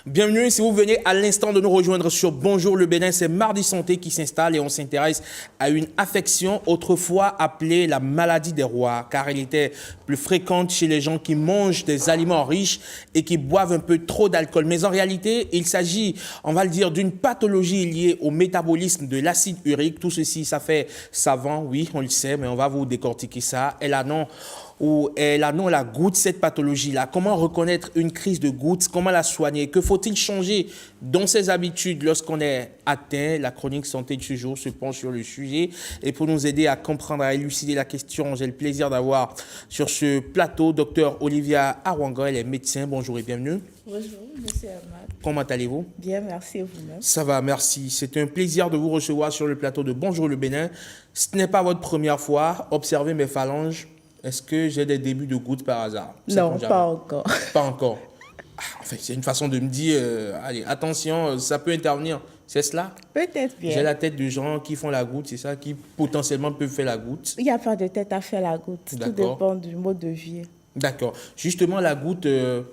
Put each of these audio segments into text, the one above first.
Bienvenue, si vous venez à l'instant de nous rejoindre sur Bonjour le Bénin, c'est Mardi Santé qui s'installe et on s'intéresse à une affection autrefois appelée la maladie des rois, car elle était plus fréquente chez les gens qui mangent des aliments riches et qui boivent un peu trop d'alcool. Mais en réalité, il s'agit, on va le dire, d'une pathologie liée au métabolisme de l'acide urique. Tout ceci, ça fait savant, oui, on le sait, mais on va vous décortiquer ça. Elle a la goutte, cette pathologie-là. Comment reconnaître une crise de goutte? Comment la soigner? Que faut-il changer dans ses habitudes lorsqu'on est atteint? La chronique santé de ce jour se penche sur le sujet. Et pour nous aider à comprendre, à élucider la question, j'ai le plaisir d'avoir sur ce plateau Dr Olivia Arwanga. Elle est médecin. Bonjour et bienvenue. Bonjour, monsieur Ahmad. Comment allez-vous? Bien, merci et vous-même. Ça va, merci. C'est un plaisir de vous recevoir sur le plateau de Bonjour le Bénin. Ce n'est pas votre première fois. Observez mes phalanges. Est-ce que j'ai des débuts de gouttes par hasard? Non, pas encore. Pas encore. Enfin, c'est une façon de me dire, allez, attention, ça peut intervenir. C'est cela? Peut-être bien. J'ai la tête de gens qui font la goutte, c'est ça, qui potentiellement peuvent faire la goutte. Il n'y a pas de tête à faire la goutte. Tout dépend du mode de vie. D'accord. Justement, la goutte,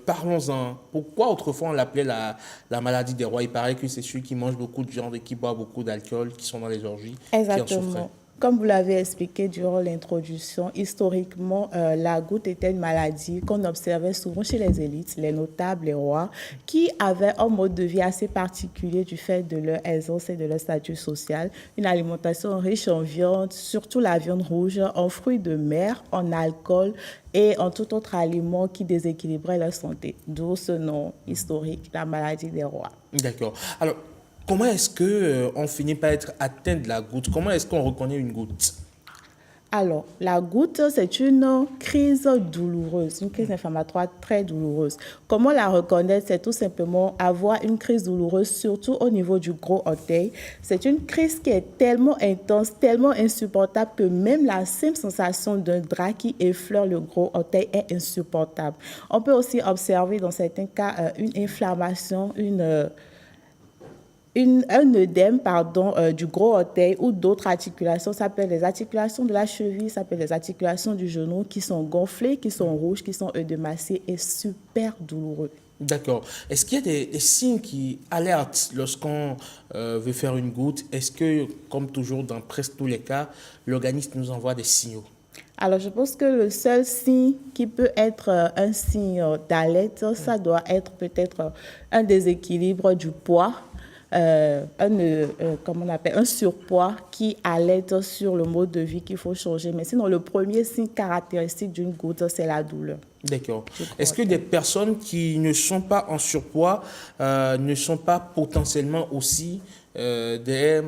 parlons-en. Pourquoi autrefois on l'appelait la maladie des rois? Il paraît que c'est ceux qui mangent beaucoup de viande et qui boivent beaucoup d'alcool, qui sont dans les orgies, qui en souffraient. Exactement. Comme vous l'avez expliqué durant l'introduction, historiquement, la goutte était une maladie qu'on observait souvent chez les élites, les notables, les rois, qui avaient un mode de vie assez particulier du fait de leur aisance et de leur statut social. Une alimentation riche en viande, surtout la viande rouge, en fruits de mer, en alcool et en tout autre aliment qui déséquilibrait leur santé. D'où ce nom historique, la maladie des rois. D'accord. Alors, comment est-ce qu'on finit par être atteint de la goutte? Comment est-ce qu'on reconnaît une goutte? Alors, la goutte, c'est une crise douloureuse, une crise inflammatoire très douloureuse. Comment la reconnaître? C'est tout simplement avoir une crise douloureuse, surtout au niveau du gros orteil. C'est une crise qui est tellement intense, tellement insupportable que même la simple sensation d'un drap qui effleure le gros orteil est insupportable. On peut aussi observer dans certains cas une inflammation, un œdème du gros orteil ou d'autres articulations. Ça peut être les articulations de la cheville, ça peut être les articulations du genou qui sont gonflées, qui sont rouges, qui sont œdémacées et super douloureux. D'accord. Est-ce qu'il y a des signes qui alertent lorsqu'on veut faire une goutte? Est-ce que, comme toujours dans presque tous les cas, l'organisme nous envoie des signaux? Alors, je pense que le seul signe qui peut être un signe d'alerte, ça doit être peut-être un déséquilibre du poids. Un surpoids qui alerte sur le mode de vie qu'il faut changer. Mais sinon, le premier signe caractéristique d'une goutte, c'est la douleur. D'accord. Est-ce que des personnes qui ne sont pas en surpoids ne sont pas potentiellement aussi des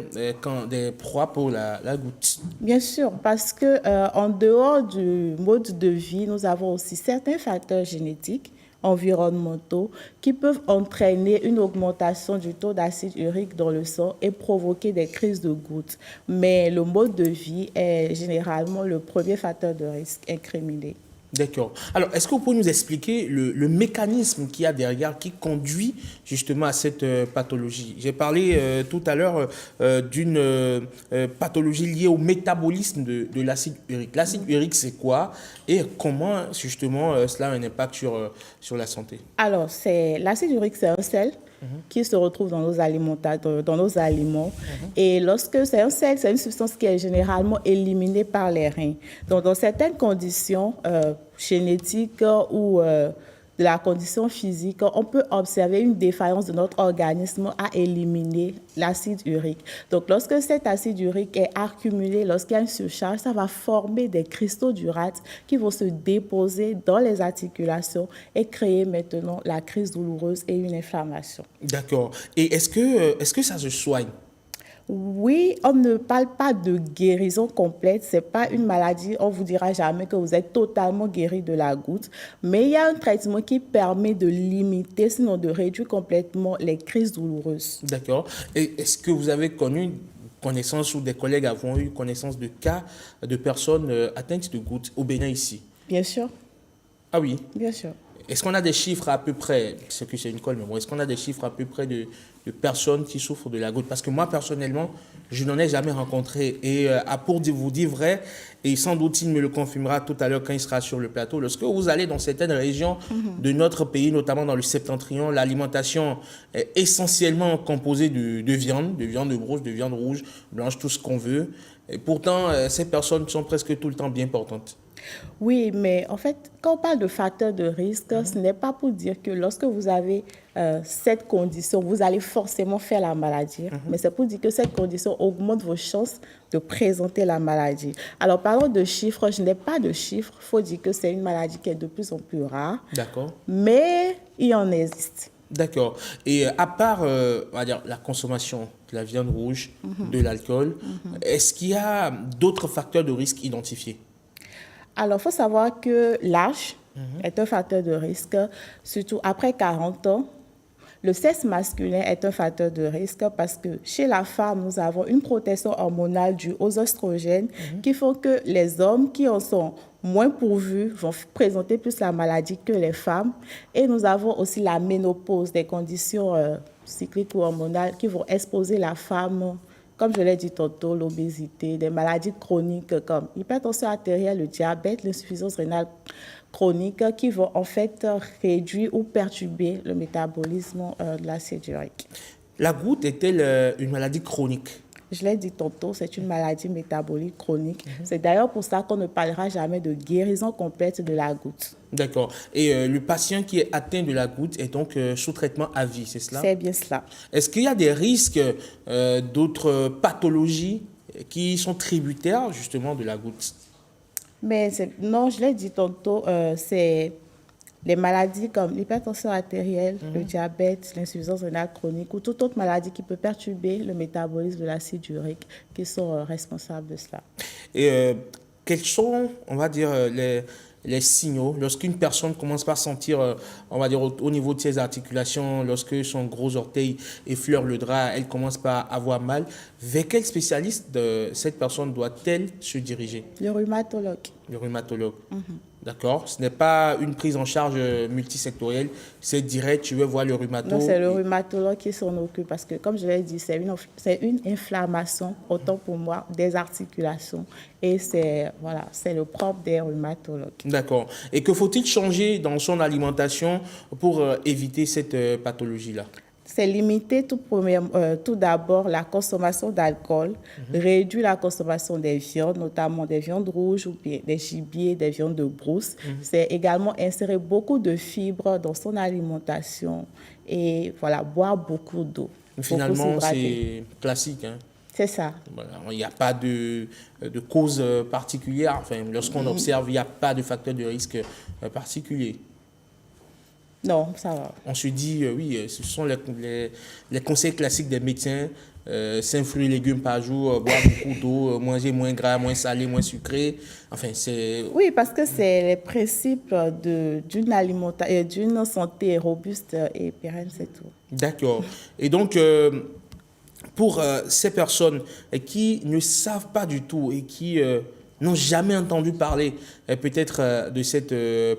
proies pour la goutte? Bien sûr, parce que en dehors du mode de vie, nous avons aussi certains facteurs génétiques, environnementaux qui peuvent entraîner une augmentation du taux d'acide urique dans le sang et provoquer des crises de gouttes. Mais le mode de vie est généralement le premier facteur de risque incriminé. D'accord. Alors, est-ce que vous pouvez nous expliquer le mécanisme qu'il y a derrière qui conduit justement à cette pathologie? J'ai parlé tout à l'heure d'une pathologie liée au métabolisme de l'acide urique. L'acide urique, c'est quoi et comment justement cela a un impact sur la santé? Alors, l'acide urique, c'est un sel qui se retrouve dans nos aliments. Et lorsque c'est un sel, c'est une substance qui est généralement éliminée par les reins. Donc, dans certaines conditions génétiques ou de la condition physique, on peut observer une défaillance de notre organisme à éliminer l'acide urique. Donc, lorsque cet acide urique est accumulé, lorsqu'il y a une surcharge, ça va former des cristaux d'urate qui vont se déposer dans les articulations et créer maintenant la crise douloureuse et une inflammation. D'accord. Et est-ce que ça se soigne? Oui, on ne parle pas de guérison complète. Ce n'est pas une maladie. On ne vous dira jamais que vous êtes totalement guéri de la goutte. Mais il y a un traitement qui permet de limiter, sinon de réduire complètement les crises douloureuses. D'accord. Et est-ce que vous avez connaissance ou des collègues avons eu connaissance de cas de personnes atteintes de goutte au Bénin ici? Bien sûr. Ah oui? Bien sûr. Est-ce qu'on a des chiffres à peu près, c'est que c'est une colle, mais bon, est-ce qu'on a des chiffres à peu près de personnes qui souffrent de la goutte? Parce que moi, personnellement, je n'en ai jamais rencontré. Et pour vous dire vrai, et sans doute il me le confirmera tout à l'heure quand il sera sur le plateau, lorsque vous allez dans certaines régions de notre pays, notamment dans le septentrion, l'alimentation est essentiellement composée de viande rouge, de viande rouge, blanche, tout ce qu'on veut. Et pourtant, ces personnes sont presque tout le temps bien portantes. Oui, mais en fait, quand on parle de facteurs de risque, ce n'est pas pour dire que lorsque vous avez cette condition, vous allez forcément faire la maladie, mais c'est pour dire que cette condition augmente vos chances de présenter la maladie. Alors, parlons de chiffres, je n'ai pas de chiffres, il faut dire que c'est une maladie qui est de plus en plus rare, D'accord. mais il en existe. D'accord. Et à part on va dire, la consommation de la viande rouge, de l'alcool, est-ce qu'il y a d'autres facteurs de risque identifiés? Alors, il faut savoir que l'âge est un facteur de risque, surtout après 40 ans. Le sexe masculin est un facteur de risque parce que chez la femme, nous avons une protection hormonale due aux oestrogènes qui font que les hommes qui en sont moins pourvus vont présenter plus la maladie que les femmes. Et nous avons aussi la ménopause, des conditions cycliques ou hormonales qui vont exposer la femme, comme je l'ai dit tantôt, l'obésité, des maladies chroniques comme l'hypertension artérielle, le diabète, l'insuffisance rénale chronique qui vont en fait réduire ou perturber le métabolisme de l'acide urique. La goutte est-elle une maladie chronique? Je l'ai dit tantôt, c'est une maladie métabolique chronique. C'est d'ailleurs pour ça qu'on ne parlera jamais de guérison complète de la goutte. D'accord. Et le patient qui est atteint de la goutte est donc sous traitement à vie, c'est cela? C'est bien cela. Est-ce qu'il y a des risques d'autres pathologies qui sont tributaires justement de la goutte? Mais non, je l'ai dit tantôt, c'est les maladies comme l'hypertension artérielle, le diabète, l'insuffisance rénale chronique ou toute autre maladie qui peut perturber le métabolisme de l'acide urique qui sont responsables de cela. Et quels sont, on va dire, les signaux lorsqu'une personne commence par sentir, on va dire, au niveau de ses articulations, lorsque son gros orteil effleure le drap, elle commence par avoir mal. Vers quel spécialiste de cette personne doit-elle se diriger? Le rhumatologue. Le rhumatologue. D'accord. Ce n'est pas une prise en charge multisectorielle, c'est direct, tu veux voir le rhumatologue. Non, c'est le rhumatologue qui s'en occupe parce que, comme je l'ai dit, c'est une inflammation, autant pour moi, des articulations. Et c'est le propre des rhumatologues. D'accord. Et que faut-il changer dans son alimentation pour éviter cette pathologie-là? C'est limiter tout d'abord la consommation d'alcool, réduire la consommation des viandes, notamment des viandes rouges ou bien des gibiers, des viandes de brousse. C'est également insérer beaucoup de fibres dans son alimentation et boire beaucoup d'eau. Finalement, c'est classique, hein? C'est ça. Voilà. Il n'y a pas de cause particulière. Enfin, lorsqu'on observe, il n'y a pas de facteur de risque particulier. Non, ça va. On se dit, oui, ce sont les conseils classiques des médecins. 5 fruits et légumes par jour, boire beaucoup d'eau, manger moins gras, moins salé, moins sucré. Enfin, c'est... Oui, parce que c'est les principes d'une santé robuste et pérenne, c'est tout. D'accord. Et donc, pour ces personnes qui ne savent pas du tout et qui n'ont jamais entendu parler peut-être de cette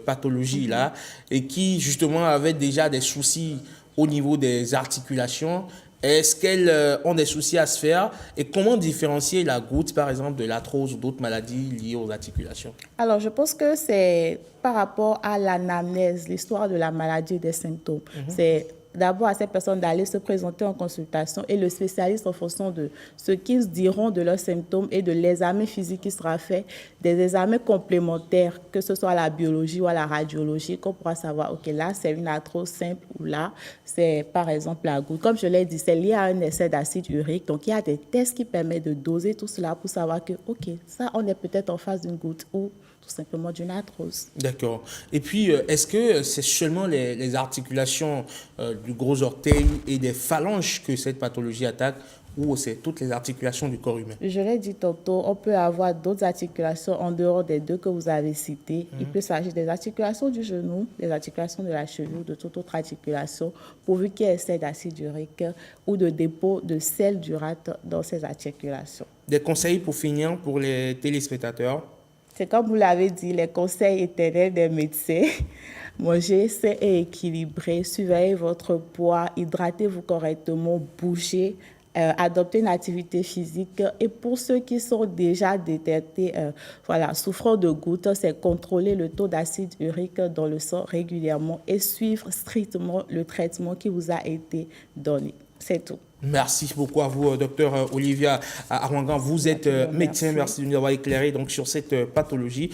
pathologie-là et qui justement avaient déjà des soucis au niveau des articulations, est-ce qu'elles ont des soucis à se faire et comment différencier la goutte par exemple de l'arthrose ou d'autres maladies liées aux articulations? Alors, je pense que c'est par rapport à l'anamnèse, l'histoire de la maladie et des symptômes. C'est d'abord à ces personnes d'aller se présenter en consultation et le spécialiste en fonction de ce qu'ils diront de leurs symptômes et de l'examen physique qui sera fait, des examens complémentaires, que ce soit à la biologie ou à la radiologie, qu'on pourra savoir, OK, là, c'est une arthrose simple ou là, c'est par exemple la goutte. Comme je l'ai dit, c'est lié à un excès d'acide urique. Donc, il y a des tests qui permettent de doser tout cela pour savoir que, OK, ça, on est peut-être en face d'une goutte ou tout simplement d'une arthrose. D'accord. Et puis, est-ce que c'est seulement les articulations du gros orteil et des phalanges que cette pathologie attaque ou c'est toutes les articulations du corps humain? Je l'ai dit tantôt, on peut avoir d'autres articulations en dehors des deux que vous avez citées. Il peut s'agir des articulations du genou, des articulations de la cheville, de toute autre articulation, pourvu qu'il y ait excès d'acide urique ou de dépôt de sel d'urate dans ces articulations. Des conseils pour finir pour les téléspectateurs? C'est comme vous l'avez dit, les conseils éternels des médecins. Mangez sain et équilibré, surveillez votre poids, hydratez-vous correctement, bougez, adopter une activité physique. Et pour ceux qui sont déjà détectés, souffrant de gouttes, c'est contrôler le taux d'acide urique dans le sang régulièrement et suivre strictement le traitement qui vous a été donné. C'est tout. Merci beaucoup à vous, docteur Olivia Arwangan. Vous êtes médecin. Merci de nous avoir éclairé donc, sur cette pathologie.